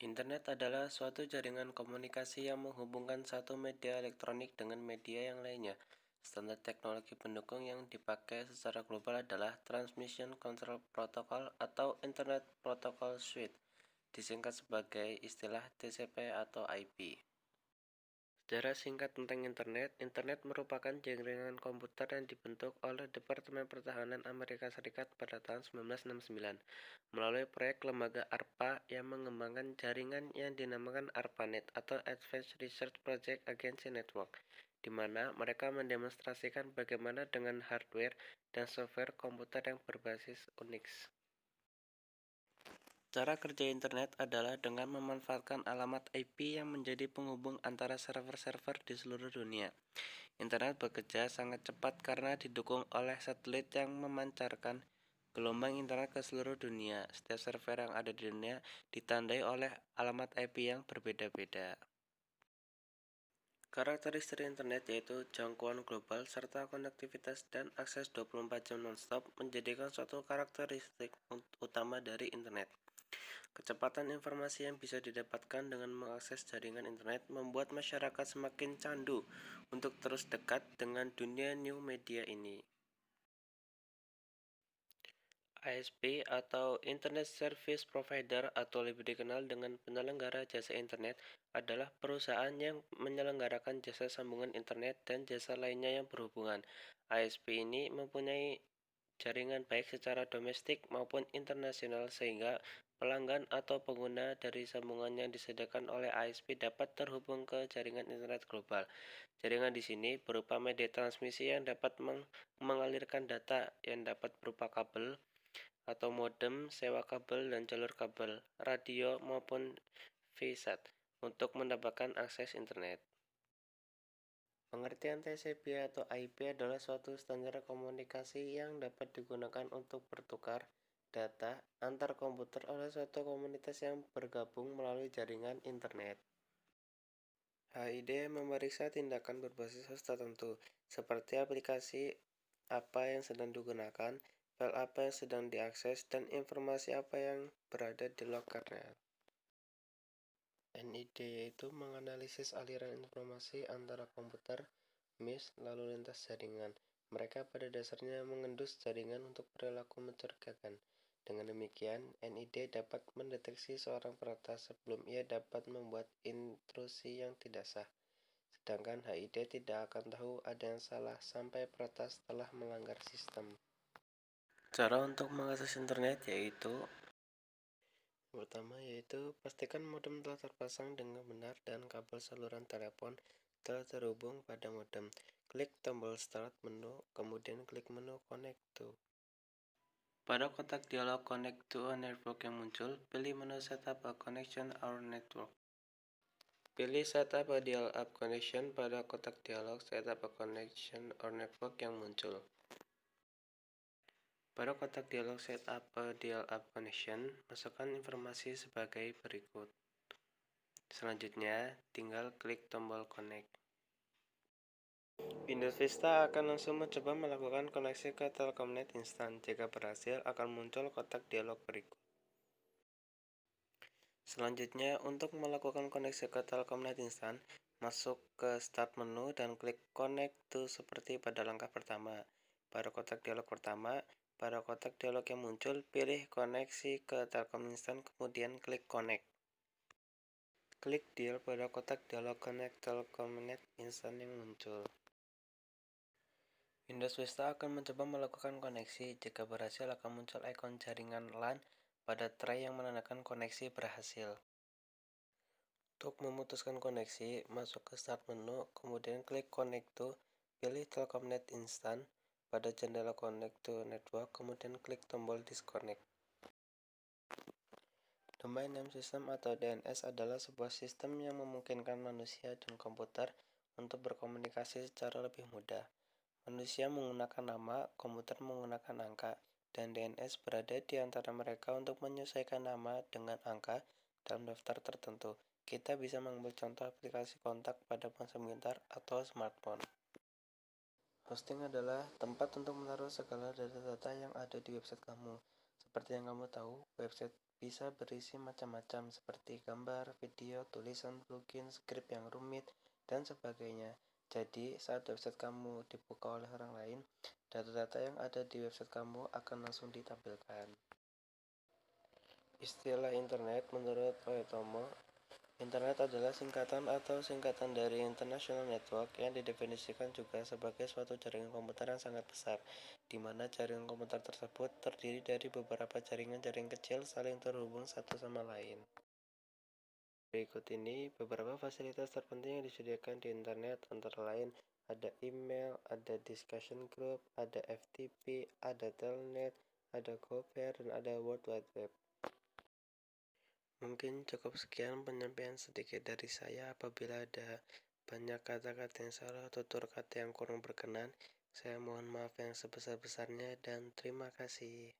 Internet adalah suatu jaringan komunikasi yang menghubungkan satu media elektronik dengan media yang lainnya. Standar teknologi pendukung yang dipakai secara global adalah Transmission Control Protocol atau Internet Protocol Suite, disingkat sebagai istilah TCP atau IP. Secara singkat tentang Internet, Internet merupakan jaringan komputer yang dibentuk oleh Departemen Pertahanan Amerika Serikat pada tahun 1969 melalui proyek lembaga ARPA yang mengembangkan jaringan yang dinamakan ARPANET atau Advanced Research Project Agency Network, di mana mereka mendemonstrasikan bagaimana dengan hardware dan software komputer yang berbasis Unix. Cara kerja internet adalah dengan memanfaatkan alamat IP yang menjadi penghubung antara server-server di seluruh dunia. Internet bekerja sangat cepat karena didukung oleh satelit yang memancarkan gelombang internet ke seluruh dunia. Setiap server yang ada di dunia ditandai oleh alamat IP yang berbeda-beda. Karakteristik internet yaitu jangkauan global serta konektivitas dan akses 24 jam nonstop menjadikan suatu karakteristik utama dari internet. Kecepatan informasi yang bisa didapatkan dengan mengakses jaringan internet membuat masyarakat semakin candu untuk terus dekat dengan dunia new media ini. ISP atau Internet Service Provider atau lebih dikenal dengan penyelenggara jasa internet adalah perusahaan yang menyelenggarakan jasa sambungan internet dan jasa lainnya yang berhubungan. ISP ini mempunyai jaringan baik secara domestik maupun internasional sehingga pelanggan atau pengguna dari sambungan yang disediakan oleh ISP dapat terhubung ke jaringan internet global. Jaringan di sini berupa media transmisi yang dapat mengalirkan data yang dapat berupa kabel atau modem, sewa kabel dan jalur kabel, radio maupun VSAT untuk mendapatkan akses internet. Pengertian TCP atau IP adalah suatu standar komunikasi yang dapat digunakan untuk bertukar data antar komputer oleh suatu komunitas yang bergabung melalui jaringan internet. HID memeriksa tindakan berbasis host tertentu, seperti aplikasi apa yang sedang digunakan, file apa yang sedang diakses, dan informasi apa yang berada di log kernel. NID yaitu menganalisis aliran informasi antara komputer, MIS, lalu lintas jaringan. Mereka pada dasarnya mengendus jaringan untuk perilaku mencurigakan. Dengan demikian, NID dapat mendeteksi seorang peretas sebelum ia dapat membuat intrusi yang tidak sah. Sedangkan HID tidak akan tahu ada yang salah sampai peretas telah melanggar sistem. Cara untuk mengakses internet yaitu pertama yaitu pastikan modem telah terpasang dengan benar dan kabel saluran telepon telah terhubung pada modem. Klik tombol Start menu, kemudian klik menu Connect to. Pada kotak dialog Connect to a Network yang muncul, pilih menu Setup a Connection or Network. Pilih Setup a Dial-Up Connection pada kotak dialog Setup a Connection or Network yang muncul. Pada kotak dialog Setup a Dial-Up Connection, masukkan informasi sebagai berikut. Selanjutnya, tinggal klik tombol Connect. Windows Vista akan langsung mencoba melakukan koneksi ke Telkomnet instan. Jika berhasil, akan muncul kotak dialog berikut. Selanjutnya, untuk melakukan koneksi ke Telkomnet instan, masuk ke Start menu dan klik Connect to seperti pada langkah pertama. Pada kotak dialog pertama, pada kotak dialog yang muncul, pilih koneksi ke Telkom instan, kemudian klik Connect. Klik Deal pada kotak dialog Connect Telkomnet instan yang muncul. Windows Vista akan mencoba melakukan koneksi. Jika berhasil, akan muncul ikon jaringan LAN pada tray yang menandakan koneksi berhasil. Untuk memutuskan koneksi, masuk ke Start menu, kemudian klik Connect to, pilih Telkomnet Instan pada jendela Connect to Network, kemudian klik tombol Disconnect. Domain Name System atau DNS adalah sebuah sistem yang memungkinkan manusia dan komputer untuk berkomunikasi secara lebih mudah. Manusia menggunakan nama, komputer menggunakan angka, dan DNS berada di antara mereka untuk menyesuaikan nama dengan angka dalam daftar tertentu. Kita bisa mengambil contoh aplikasi kontak pada ponsel pintar atau smartphone. Hosting adalah tempat untuk menaruh segala data-data yang ada di website kamu. Seperti yang kamu tahu, website bisa berisi macam-macam seperti gambar, video, tulisan, plugin, skrip yang rumit, dan sebagainya. Jadi, saat website kamu dibuka oleh orang lain, data-data yang ada di website kamu akan langsung ditampilkan. Istilah Internet menurut Oetomo, Internet adalah singkatan dari International Network yang didefinisikan juga sebagai suatu jaringan komputer yang sangat besar, di mana jaringan komputer tersebut terdiri dari beberapa jaringan-jaringan kecil saling terhubung satu sama lain. Berikut ini beberapa fasilitas terpenting yang disediakan di Internet, antara lain ada email, ada discussion group, ada FTP, ada telnet, ada Gopher, dan ada World Wide Web. Mungkin cukup sekian penyampaian sedikit dari saya. Apabila ada banyak kata-kata yang salah atau tutur kata yang kurang berkenan, saya mohon maaf yang sebesar-besarnya dan terima kasih.